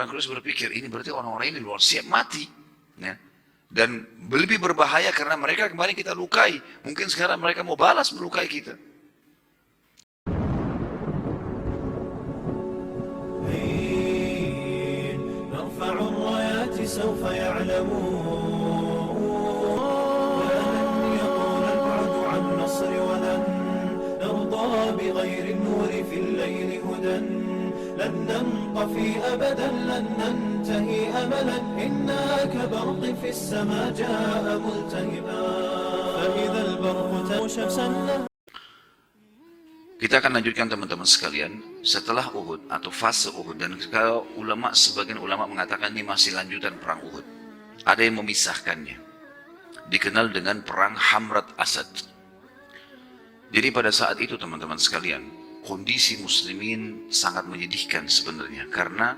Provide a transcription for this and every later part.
orang Quraisy berpikir, ini berarti orang-orang ini luar siap mati. Ya. Dan lebih berbahaya karena mereka kemarin kita lukai. Mungkin sekarang mereka mau balas melukai kita. لن ننطفي أبدا لن ننتهي أملا إنا كبرق في السماء جاء ملتهبا فإذا البرق شمسا. Kita akan lanjutkan teman-teman sekalian setelah Uhud atau fase Uhud, dan kalau sebagian ulama mengatakan ini masih lanjutan perang Uhud. Ada yang memisahkannya. Dikenal dengan perang Hamrat Asad. Jadi pada saat itu teman-teman sekalian, kondisi muslimin sangat menyedihkan sebenarnya karena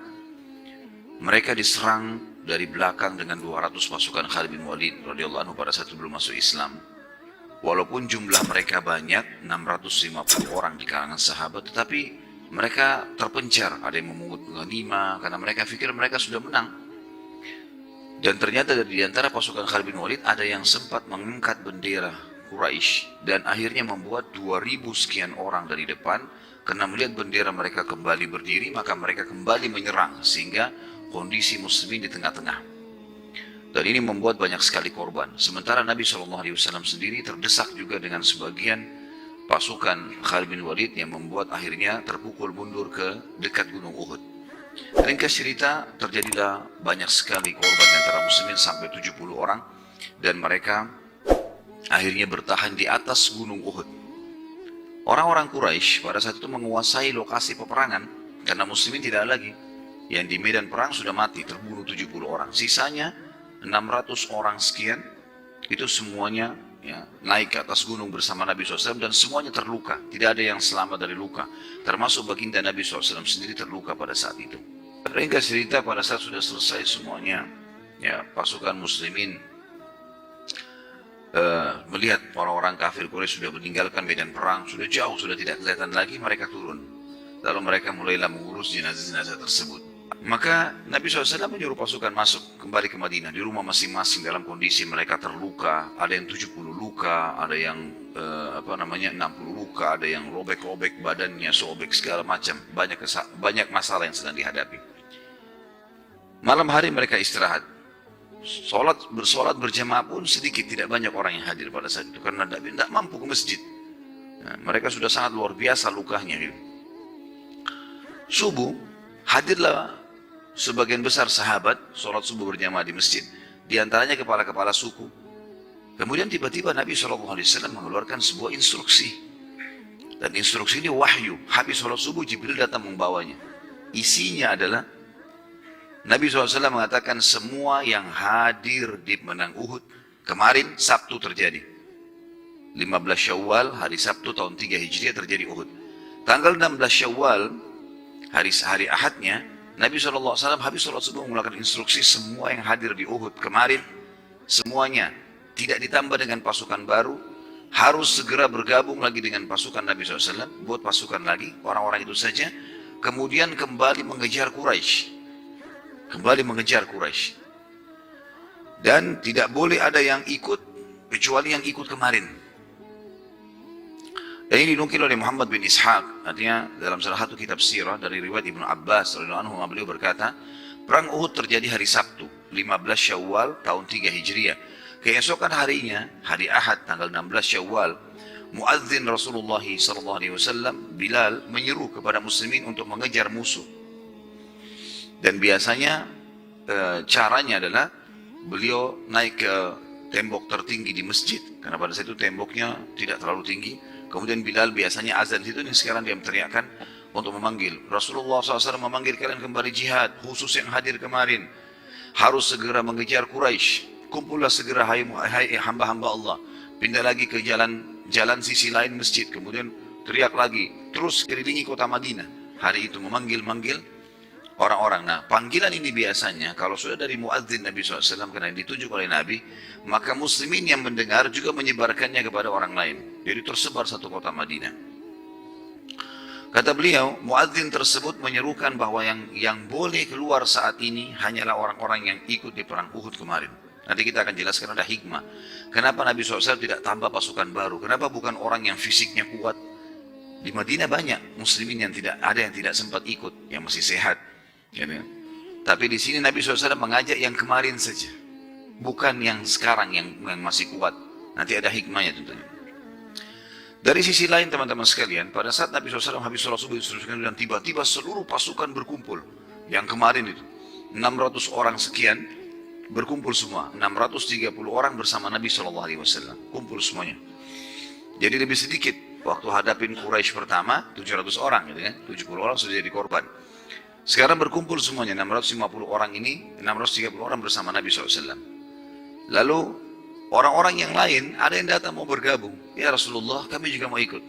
mereka diserang dari belakang dengan 200 pasukan Khalid bin Walid radhiyallahu anhu pada saat belum masuk Islam. Walaupun jumlah mereka banyak, 650 orang di kalangan sahabat, tetapi mereka terpencar, ada yang memungut ghanimah karena mereka pikir mereka sudah menang. Dan ternyata di antara pasukan Khalid bin Walid ada yang sempat mengangkat bendera Quraisy dan akhirnya membuat 2000 sekian orang dari depan, karena melihat bendera mereka kembali berdiri maka mereka kembali menyerang sehingga kondisi muslimin di tengah-tengah. Dan ini membuat banyak sekali korban. Sementara Nabi SAW sendiri terdesak juga dengan sebagian pasukan Khalid bin Walid yang membuat akhirnya terpukul mundur ke dekat gunung Uhud. Ringkas cerita, terjadilah banyak sekali korban antara muslimin sampai 70 orang dan mereka akhirnya bertahan di atas gunung Uhud. Orang-orang Quraisy pada saat itu menguasai lokasi peperangan karena muslimin tidak ada lagi. Yang di medan perang sudah mati, terbunuh 70 orang. Sisanya 600 orang sekian, itu semuanya ya, naik ke atas gunung bersama Nabi SAW dan semuanya terluka. Tidak ada yang selamat dari luka. Termasuk baginda Nabi SAW sendiri terluka pada saat itu. Ringkas cerita, pada saat sudah selesai semuanya, ya, pasukan muslimin melihat orang-orang kafir Quraisy sudah meninggalkan medan perang, sudah jauh, sudah tidak kelihatan lagi, mereka turun. Lalu mereka mulailah mengurus jenazah-jenazah tersebut. Maka Nabi SAW menyuruh pasukan masuk kembali ke Madinah. Di rumah masing-masing dalam kondisi mereka terluka. Ada yang 70 luka, ada yang 60 luka, ada yang robek-robek badannya, sobek segala macam. Banyak masalah yang sedang dihadapi. Malam hari mereka istirahat. Bersolat berjamaah pun sedikit, tidak banyak orang yang hadir pada saat itu karena tidak mampu ke masjid. Nah, mereka sudah sangat luar biasa lukanya. Gitu. Subuh hadirlah sebagian besar sahabat sholat subuh berjamaah di masjid, di antaranya kepala-kepala suku. Kemudian tiba-tiba Nabi SAW mengeluarkan sebuah instruksi, dan instruksi ini wahyu. Habis sholat subuh Jibril datang membawanya. Isinya adalah Nabi SAW mengatakan semua yang hadir di menang Uhud kemarin Sabtu terjadi 15 Syawal hari Sabtu tahun 3 Hijriah terjadi Uhud. Tanggal 16 Syawal hari Ahadnya Nabi SAW habis sholat subuh mengeluarkan instruksi semua yang hadir di Uhud kemarin semuanya tidak ditambah dengan pasukan baru, harus segera bergabung lagi dengan pasukan Nabi SAW, buat pasukan lagi, orang-orang itu saja, kemudian kembali mengejar Quraisy. Dan tidak boleh ada yang ikut kecuali yang ikut kemarin. Dan ini dinukil oleh Muhammad bin Ishaq, artinya dalam salah satu kitab sirah dari riwayat Ibnu Abbas radhiyallahu anhu, beliau berkata, perang Uhud terjadi hari Sabtu, 15 Syawal tahun 3 Hijriah. Keesokan harinya, hari Ahad tanggal 16 Syawal, muadzin Rasulullah SAW Bilal menyeru kepada muslimin untuk mengejar musuh. Dan biasanya caranya adalah beliau naik ke tembok tertinggi di masjid, karena pada saat itu temboknya tidak terlalu tinggi. Kemudian Bilal biasanya azan di situ, ini sekarang dia meneriakkan untuk memanggil. Rasulullah SAW memanggil kalian kembali jihad, khusus yang hadir kemarin. Harus segera mengejar Quraisy. Kumpullah segera hai hamba-hamba Allah. Pindah lagi ke jalan sisi lain masjid. Kemudian teriak lagi. Terus kelilingi kota Madinah. Hari itu memanggil orang-orang. Nah, panggilan ini biasanya kalau sudah dari muadzin Nabi SAW karena ditunjuk oleh Nabi, maka muslimin yang mendengar juga menyebarkannya kepada orang lain. Jadi tersebar satu kota Madinah. Kata beliau, muadzin tersebut menyerukan bahwa yang boleh keluar saat ini hanyalah orang-orang yang ikut di perang Uhud kemarin. Nanti kita akan jelaskan ada hikmah. Kenapa Nabi SAW tidak tambah pasukan baru? Kenapa bukan orang yang fisiknya kuat? Di Madinah banyak muslimin yang tidak ada yang tidak sempat ikut, yang masih sehat. Gitu. Tapi di sini Nabi SAW mengajak yang kemarin saja, bukan yang sekarang yang masih kuat. Nanti ada hikmahnya tentunya. Dari sisi lain teman-teman sekalian, pada saat Nabi SAW habis sholat subuh dan tiba-tiba seluruh pasukan berkumpul. Yang kemarin itu 600 orang sekian berkumpul semua, 630 orang bersama Nabi SAW, kumpul semuanya. Jadi lebih sedikit waktu hadapin Quraisy pertama 700 orang gitu kan, 70 orang sudah jadi korban. Sekarang berkumpul semuanya 650 orang ini, 630 orang bersama Nabi SAW. Lalu orang-orang yang lain ada yang datang mau bergabung. Ya Rasulullah, kami juga mau ikut.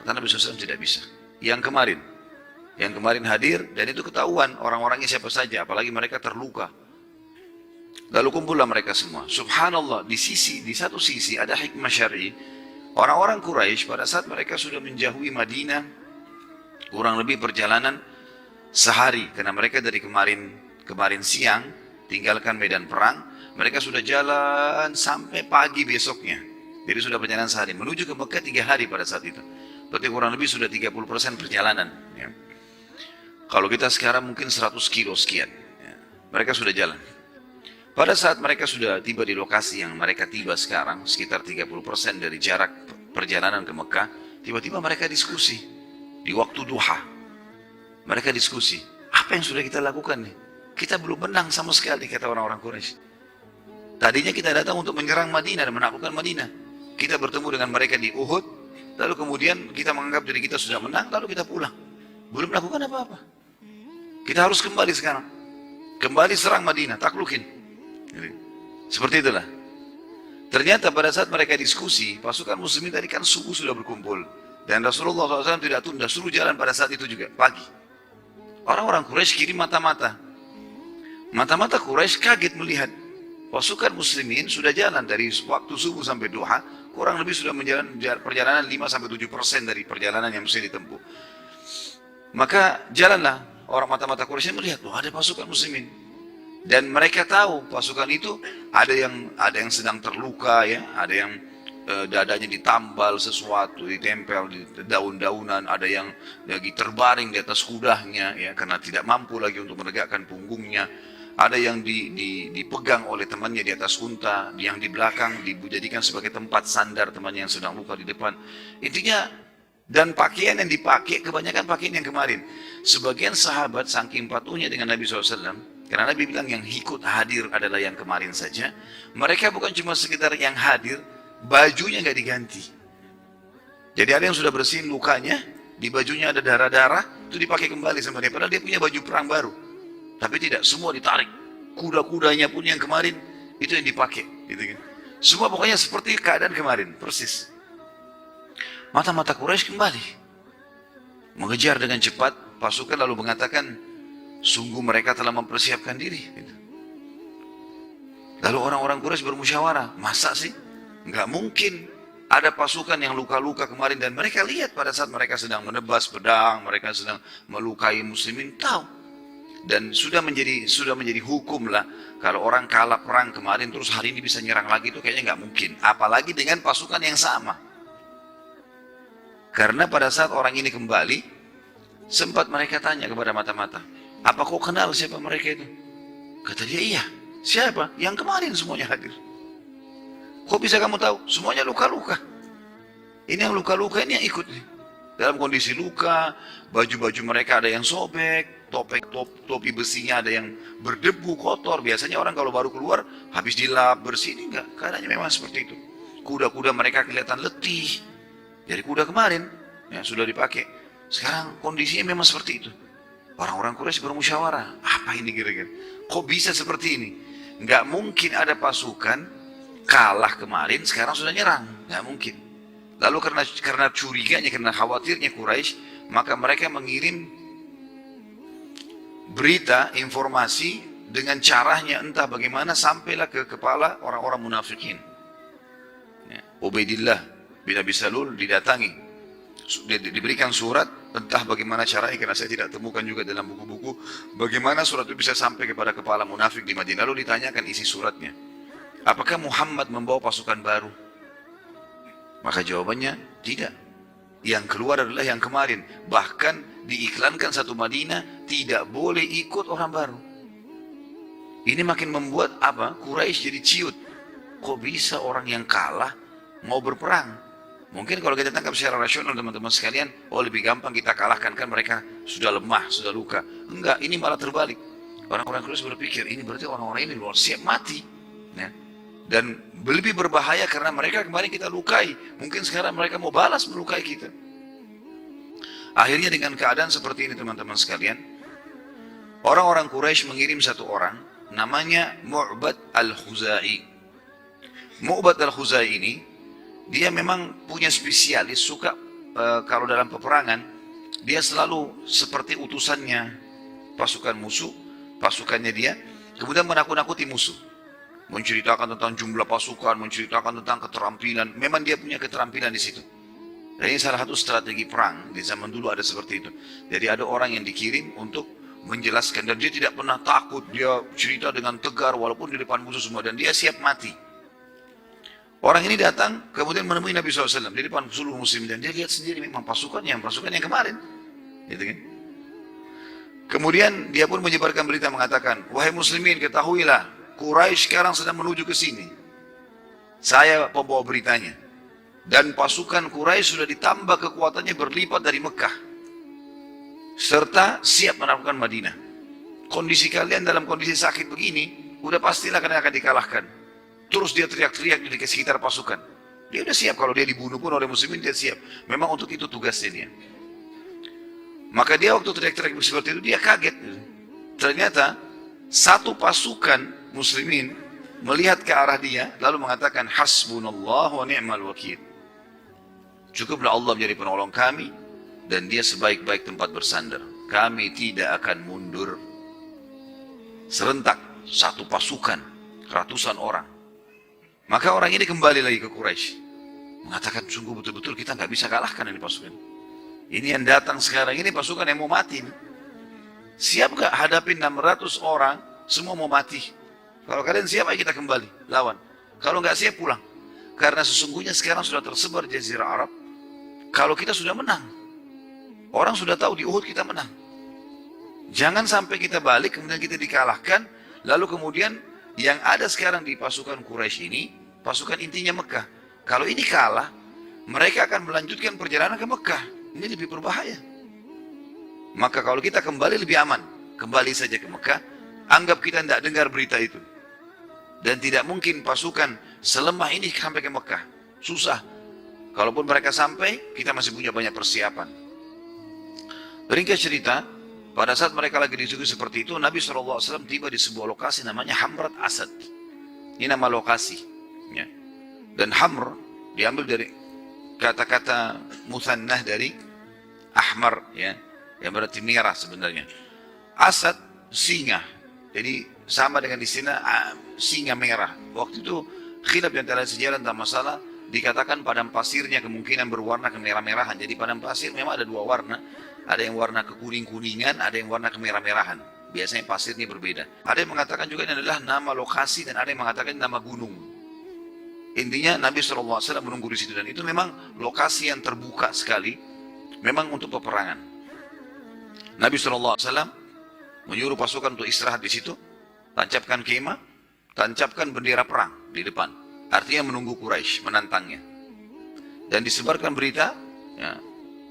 Kata Nabi SAW tidak bisa. Yang kemarin hadir dan itu ketahuan orang-orangnya siapa saja, apalagi mereka terluka. Lalu kumpullah mereka semua. Subhanallah, di satu sisi ada hikmah syar'i. Orang-orang Quraisy pada saat mereka sudah menjauhi Madinah kurang lebih perjalanan sehari, karena mereka dari kemarin siang tinggalkan medan perang, mereka sudah jalan sampai pagi besoknya. Jadi sudah perjalanan sehari, menuju ke Mekah 3 hari pada saat itu. Berarti kurang lebih sudah 30% perjalanan. Ya. Kalau kita sekarang mungkin 100 kilo sekian. Ya. Mereka sudah jalan. Pada saat mereka sudah tiba di lokasi yang mereka tiba sekarang, sekitar 30% dari jarak perjalanan ke Mekah, tiba-tiba mereka diskusi. Di waktu duha. Mereka diskusi. Apa yang sudah kita lakukan nih? Kita belum menang sama sekali, kata orang-orang Quraisy. Tadinya kita datang untuk menyerang Madinah dan menaklukkan Madinah. Kita bertemu dengan mereka di Uhud, lalu kemudian kita menganggap diri kita sudah menang, lalu kita pulang. Belum melakukan apa-apa. Kita harus kembali sekarang. Kembali serang Madinah, taklukin. Seperti itulah. Ternyata pada saat mereka diskusi, pasukan muslimin tadi kan subuh sudah berkumpul. Dan Rasulullah SAW tidak tunda, suruh jalan pada saat itu juga, pagi. Orang-orang Quraisy kirim mata-mata. Mata-mata Quraisy kaget melihat pasukan muslimin sudah jalan dari waktu subuh sampai duha, kurang lebih sudah perjalanan 5-7% dari perjalanan yang mesti ditempuh. Maka jalanlah orang mata-mata Quraisy melihat, ada pasukan muslimin. Dan mereka tahu pasukan itu ada yang sedang terluka, ya, ada yang dadanya ditambal sesuatu, ditempel di daun-daunan, ada yang lagi terbaring di atas kudanya, ya, karena tidak mampu lagi untuk menegakkan punggungnya. Ada yang dipegang oleh temannya di atas unta, yang di belakang dijadikan sebagai tempat sandar temannya yang sedang luka di depan. Intinya, dan pakaian yang dipakai kebanyakan pakaian yang kemarin. Sebagian sahabat saking patuhnya dengan Nabi SAW, karena Nabi bilang yang ikut hadir adalah yang kemarin saja. Mereka bukan cuma sekedar yang hadir, bajunya nggak diganti. Jadi ada yang sudah bersihin lukanya, di bajunya ada darah-darah, itu dipakai kembali sama dia. Padahal dia punya baju perang baru. Tapi tidak, semua ditarik. Kuda-kudanya pun yang kemarin, itu yang dipakai. Gitu kan. Semua pokoknya seperti keadaan kemarin, persis. Mata-mata Quraisy kembali. Mengejar dengan cepat, pasukan lalu mengatakan, sungguh mereka telah mempersiapkan diri. Gitu. Lalu orang-orang Quraisy bermusyawarah, masa sih? Nggak mungkin ada pasukan yang luka-luka kemarin, dan mereka lihat pada saat mereka sedang menebas pedang, mereka sedang melukai muslimin, tahu. Dan sudah menjadi hukum lah, kalau orang kalah perang kemarin terus hari ini bisa nyerang lagi, itu kayaknya nggak mungkin. Apalagi dengan pasukan yang sama. Karena pada saat orang ini kembali, sempat mereka tanya kepada mata-mata, apa kau kenal siapa mereka itu? Kata dia, iya. Siapa? Yang kemarin semuanya hadir. Kok bisa kamu tahu? Semuanya luka-luka. Ini yang luka-luka, ini yang ikut. Dalam kondisi luka, baju-baju mereka ada yang sobek, topi besinya ada yang berdebu, kotor. Biasanya orang kalau baru keluar, habis dilap, bersih. Ini enggak, keadaannya memang seperti itu. Kuda-kuda mereka kelihatan letih. Dari kuda kemarin, yang sudah dipakai. Sekarang kondisinya memang seperti itu. Orang-orang Quraisy bermusyawarah, apa ini kira-kira? Kok bisa seperti ini? Enggak mungkin ada pasukan kalah kemarin, sekarang sudah nyerang. Enggak mungkin. Lalu karena curiganya, karena khawatirnya Quraisy, maka mereka mengirim berita, informasi dengan caranya entah bagaimana sampailah ke kepala orang-orang munafikin. Ya. Ubaidillah bin Abi Salul didatangi. diberikan surat, entah bagaimana caranya, karena saya tidak temukan juga dalam buku-buku, bagaimana surat itu bisa sampai kepada kepala munafik di Madinah. Lalu ditanyakan isi suratnya, apakah Muhammad membawa pasukan baru? Maka jawabannya, tidak. Yang keluar adalah yang kemarin. Bahkan diiklankan satu Madinah, tidak boleh ikut orang baru. Ini makin membuat apa? Quraisy jadi ciut. Kok bisa orang yang kalah mau berperang? Mungkin kalau kita tangkap secara rasional teman-teman sekalian, oh lebih gampang kita kalahkan, kan mereka sudah lemah, sudah luka. Enggak, ini malah terbalik. Orang-orang Quraisy berpikir, ini berarti orang-orang ini luar siap mati. Ya. Dan lebih berbahaya karena mereka kemarin kita lukai. Mungkin sekarang mereka mau balas melukai kita. Akhirnya dengan keadaan seperti ini teman-teman sekalian, orang-orang Quraisy mengirim satu orang, namanya Mu'bad al-Khuzai. Mu'bad al-Khuzai ini, dia memang punya spesialis, suka kalau dalam peperangan, dia selalu seperti utusannya pasukan musuh, pasukannya dia, kemudian menakut-nakuti musuh. Menceritakan tentang jumlah pasukan, menceritakan tentang keterampilan. Memang dia punya keterampilan di situ. Dan ini salah satu strategi perang. Di zaman dulu ada seperti itu. Jadi ada orang yang dikirim untuk menjelaskan. Dan dia tidak pernah takut. Dia cerita dengan tegar walaupun di depan musuh semua. Dan dia siap mati. Orang ini datang kemudian menemui Nabi SAW di depan seluruh muslim. Dan dia lihat sendiri memang pasukan yang kemarin. Gitu kan? Kemudian dia pun menyebarkan berita mengatakan, wahai muslimin ketahuilah, Quraisy sekarang sedang menuju ke sini. Saya pembawa beritanya. Dan pasukan Quraisy sudah ditambah kekuatannya berlipat dari Mekah. Serta siap menaklukkan Madinah. Kondisi kalian dalam kondisi sakit begini, udah pastilah kalian akan dikalahkan. Terus dia teriak-teriak di sekitar pasukan. Dia udah siap, kalau dia dibunuh pun oleh muslimin dia siap. Memang untuk itu tugasnya dia. Maka dia waktu teriak-teriak seperti itu, dia kaget. Ternyata satu pasukan muslimin melihat ke arah dia lalu mengatakan hasbunallah wa ni'mal wakil. Cukuplah Allah menjadi penolong kami dan dia sebaik-baik tempat bersandar. Kami tidak akan mundur. Serentak satu pasukan, ratusan orang. Maka orang ini kembali lagi ke Quraisy, mengatakan sungguh betul-betul kita nggak bisa kalahkan ini pasukan. Ini yang datang sekarang ini pasukan yang mau mati. Siap gak hadapin 600 orang semua mau mati? Kalau kalian siap, ayo kita kembali, lawan. Kalau nggak siap, pulang. Karena sesungguhnya sekarang sudah tersebar di Jazirah Arab, kalau kita sudah menang. Orang sudah tahu di Uhud kita menang. Jangan sampai kita balik, kemudian kita dikalahkan, lalu kemudian yang ada sekarang di pasukan Quraisy ini, pasukan intinya Mekah. Kalau ini kalah, mereka akan melanjutkan perjalanan ke Mekah. Ini lebih berbahaya. Maka kalau kita kembali lebih aman, kembali saja ke Mekah, anggap kita tidak dengar berita itu. Dan tidak mungkin pasukan selemah ini sampai ke Mekah. Susah. Kalaupun mereka sampai, kita masih punya banyak persiapan. Ringkas cerita, pada saat mereka lagi disuguhi seperti itu, Nabi SAW tiba di sebuah lokasi namanya Hamrat Asad. Ini nama lokasi. Ya. Dan Hamr diambil dari kata-kata muthannah dari ahmar, ya, yang berarti merah sebenarnya. Asad, singa. Jadi sama dengan di sini singa merah. Waktu itu khilaf yang antara sejarah tentang masalah, dikatakan padang pasirnya kemungkinan berwarna kemerah-merahan. Jadi padang pasir memang ada dua warna. Ada yang warna kekuning-kuningan, ada yang warna kemerah-merahan. Biasanya pasir ini berbeda. Ada yang mengatakan juga ini adalah nama lokasi dan ada yang mengatakan nama gunung. Intinya Nabi SAW menunggu di situ dan itu memang lokasi yang terbuka sekali. Memang untuk peperangan. Nabi SAW menyuruh pasukan untuk istirahat di situ, tancapkan kemah, tancapkan bendera perang di depan. Artinya menunggu Quraisy, menantangnya. Dan disebarkan berita ya,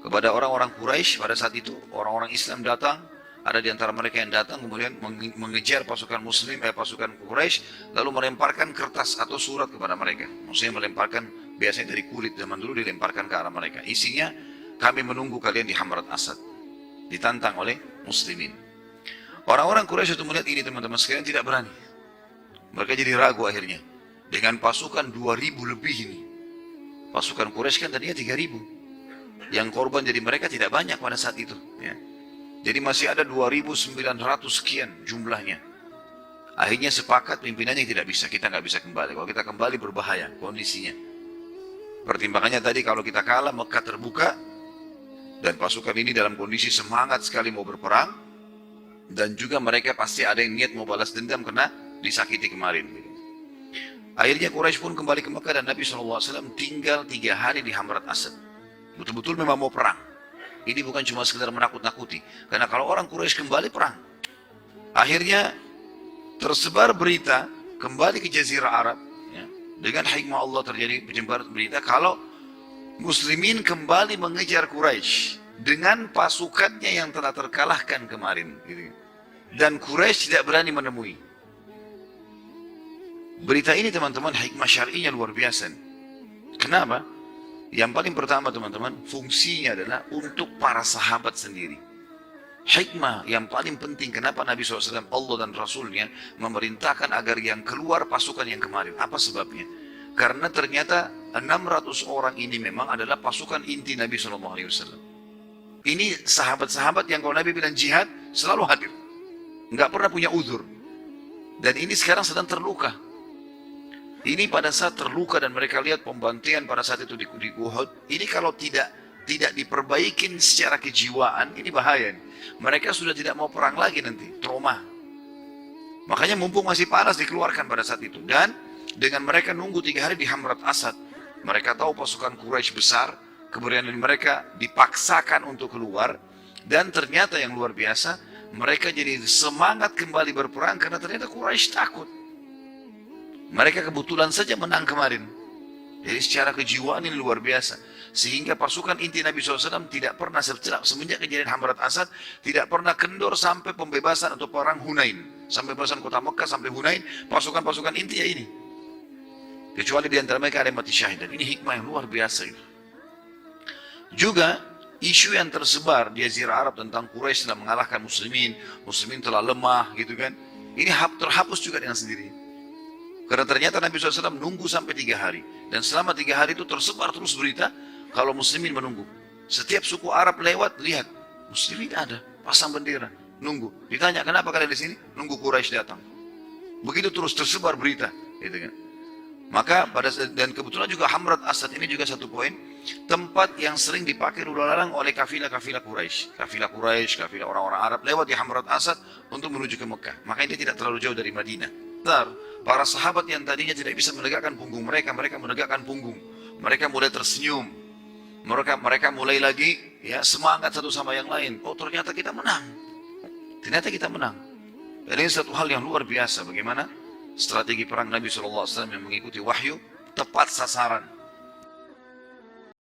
kepada orang-orang Quraisy pada saat itu, orang-orang Islam datang, ada di antara mereka yang datang kemudian mengejar pasukan Muslim, pasukan Quraisy, lalu melemparkan kertas atau surat kepada mereka. Maksudnya melemparkan biasanya dari kulit zaman dulu dilemparkan ke arah mereka. Isinya, kami menunggu kalian di Hamrat Asad, ditantang oleh Muslimin. Orang-orang Quraisy itu melihat ini teman-teman sekalian tidak berani. Mereka jadi ragu akhirnya. Dengan pasukan 2.000 lebih ini. Pasukan Quraisy kan tadinya 3.000. Yang korban jadi mereka tidak banyak pada saat itu. Ya. Jadi masih ada 2.900 sekian jumlahnya. Akhirnya sepakat pimpinannya tidak bisa. Kita nggak bisa kembali. Kalau kita kembali berbahaya kondisinya. Pertimbangannya tadi kalau kita kalah Mekah terbuka. Dan pasukan ini dalam kondisi semangat sekali mau berperang, dan juga mereka pasti ada yang niat mau balas dendam karena disakiti kemarin. Akhirnya Quraisy pun kembali ke Mekah dan Nabi SAW tinggal 3 hari di Hamrat Asad. Betul-betul memang mau perang. Ini bukan cuma sekedar menakut-nakuti. Karena kalau orang Quraisy kembali perang. Akhirnya tersebar berita kembali ke Jazirah Arab. Ya, dengan hikmah Allah terjadi penyebaran berita kalau Muslimin kembali mengejar Quraisy dengan pasukannya yang telah terkalahkan kemarin. Dan Quraisy tidak berani menemui. Berita ini teman-teman hikmah syar'inya luar biasa. Kenapa? Yang paling pertama teman-teman, fungsinya adalah untuk para sahabat sendiri. Hikmah yang paling penting kenapa Nabi SAW, Allah dan Rasulnya memerintahkan agar yang keluar pasukan yang kemarin. Apa sebabnya? Karena ternyata 600 orang ini memang adalah pasukan inti Nabi SAW. Ini sahabat-sahabat yang kalau Nabi bilang jihad selalu hadir. Nggak pernah punya uzur. Dan ini sekarang sedang terluka. Ini pada saat terluka dan mereka lihat pembantaian pada saat itu di Uhud. Ini kalau tidak diperbaikin secara kejiwaan, ini bahaya. Mereka sudah tidak mau perang lagi nanti, trauma. Makanya mumpung masih panas dikeluarkan pada saat itu. Dan dengan mereka nunggu 3 hari di Hamrat Asad, mereka tahu pasukan Quraisy besar, keberanian mereka dipaksakan untuk keluar. Dan ternyata yang luar biasa, mereka jadi semangat kembali berperang karena ternyata Quraisy takut. Mereka kebetulan saja menang kemarin. Jadi secara kejiwaan ini luar biasa. Sehingga pasukan inti Nabi SAW tidak pernah semenjak kejadian Hamrat Asad, tidak pernah kendor sampai pembebasan atau perang Hunain. Sampai pembebasan kota Mekah sampai Hunain, pasukan-pasukan inti ya ini. Kecuali di antara mereka ada yang mati syahid. Dan ini hikmah yang luar biasa itu. Juga isu yang tersebar di Jazirah Arab tentang Quraisy telah mengalahkan muslimin telah lemah gitu kan. Ini terhapus juga dengan sendirinya. Karena ternyata Nabi SAW menunggu sampai 3 hari. Dan selama 3 hari itu tersebar terus berita kalau muslimin menunggu. Setiap suku Arab lewat, lihat. Muslimin ada, pasang bendera, nunggu. Ditanya, kenapa kalian di sini? Nunggu Quraisy datang. Begitu terus tersebar berita. Gitu kan. Maka dan kebetulan juga Hamrat Asad ini juga satu poin. Tempat yang sering dipakai lalang oleh kafilah-kafilah Quraisy. Kafilah orang-orang Arab lewat di Hamrat Asad untuk menuju ke Mekah. Makanya dia tidak terlalu jauh dari Madinah. Para sahabat yang tadinya tidak bisa menegakkan punggung mereka menegakkan punggung. Mereka mulai tersenyum. Mereka mulai lagi ya semangat satu sama yang lain. Oh ternyata kita menang. Dan ini satu hal yang luar biasa. Bagaimana strategi perang Nabi SAW yang mengikuti wahyu tepat sasaran.